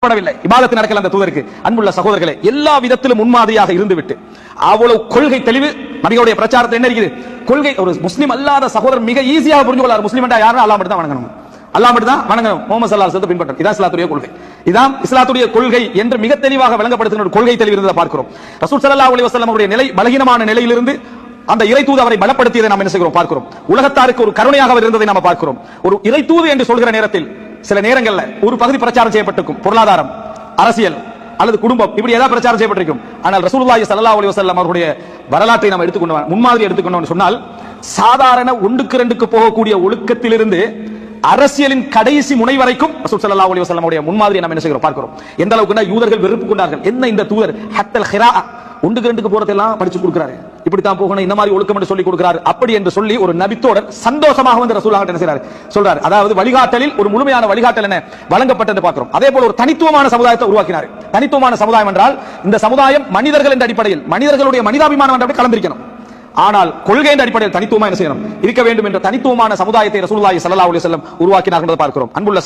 இபாதத்து நடக்கல அந்த தூதருக்கு. அன்புள்ள சகோதரர்களே, எல்லா விதத்திலும் முன்மாதிரியாக இருந்துவிட்டு அவ்வளவு கொள்கை தெளிவு நபிகளுடைய பிரச்சாரத்தில் என்ன இருக்குது? கொள்கை. ஒரு முஸ்லிம் அல்லாத சகோதரர் மிக ஈஸியாக புரிஞ்சு கொள்ளார். முஸ்லிம் என்றா யாரும் அல்லாஹ் மட்டும் தான் வணங்கணும், அல்லாஹ் மட்டும் தான் வணங்கணும், முஹம்மது ஸல்லல்லாஹு அலைஹி வஸல்லம் பின்பற்றணும். இதான் இஸ்லாத்துடைய கொள்கை. இதான் இஸ்லாத்துடைய கொள்கை என்று மிக தெளிவாக விளங்கப்படுத்துகிற ஒரு கொள்கை தெளிவு இருந்ததை பார்க்கிறோம். ரசூல் ஸல்லல்லாஹு அலைஹி வஸல்லம் அவருடைய நிலை பலகீனமான நிலையிலிருந்து அந்த இறை தூது அவரை பலப்படுத்தியதை நாம் என்ன செய்கிறோம் பார்க்கிறோம். உலகத்தாருக்கு ஒரு கருணையாக அவர் இருந்ததை நாம் பார்க்கிறோம். ஒரு இறை தூது என்று சொல்கிற நேரத்தில் சில நேரங்கள்ல ஒரு பகுதி பிரச்சாரம் செய்யப்பட்டிருக்கும், பொருளாதாரம், அரசியல் அல்லது குடும்பம், இப்படி ஏதாவது பிரச்சாரம் செய்யப்பட்டிருக்கும். ஆனால் ரசூலுல்லாஹி ஸல்லல்லாஹு அலைஹி வஸல்லம் அவருடைய வரலாற்றை நாம் எடுத்துக்கொண்டோம், முன்மாதிரி எடுத்துக்கொண்டோம் சொன்னால், சாதாரண ஒன்றுக்கு ரெண்டுக்கு போகக்கூடிய ஒழுக்கத்திலிருந்து அரசியலின் கடைசி முனை வரைக்கும் ரசூல் ஸல்லல்லாஹு அலைஹி வஸல்லம் உடைய முன்மாதிரியை நாம் என்ன செய்கிறோம் பார்க்கிறோம். எந்த அளவுக்கு யூதர்கள் வெறுப்பு கொண்டார்கள். என்ன இந்த தூதர் ஹத்தல் ஹிரா ஒன்றுக்கு ரெண்டுக்கு போறதெல்லாம் படிச்சு கொடுக்கிறாரு, இப்படித்தான் போகணும், இந்த மாதிரி ஒழுக்கம் என்று சொல்லி கொடுக்கிறார், அப்படி என்று சொல்லி ஒரு நபித்தோட சந்தோஷமாக வந்து ரசூலுல்லாஹ் என்ன செய்றாரு சொல்றாரு. அதாவது வழிகாட்டலில் ஒரு முழுமையான வழிகாட்டல் என்ன வழங்கப்பட்டது பார்க்கிறோம். அதே போல ஒரு தனித்துவமான சமுதாயத்தை உருவாக்கினார். தனித்துவமான சமுதாயம் என்றால் இந்த சமுதாயம் மனிதர்கள் என்ற அடிப்படையில் மனிதர்களுடைய மனிதாபிமானம் என்ற கலந்திருக்கணும். ஆனால் கொள்கை என்ற அடிப்படையில் தனித்துவமா என்ன செய்யணும் இருக்க வேண்டும் என்ற தனித்துவமான சமுதாயத்தை ரசூலுல்லாஹி ஸல்லல்லாஹு அலைஹி வஸல்லம் உருவாக்கினார் என்பதை பார்க்கிறோம். அன்புள்ள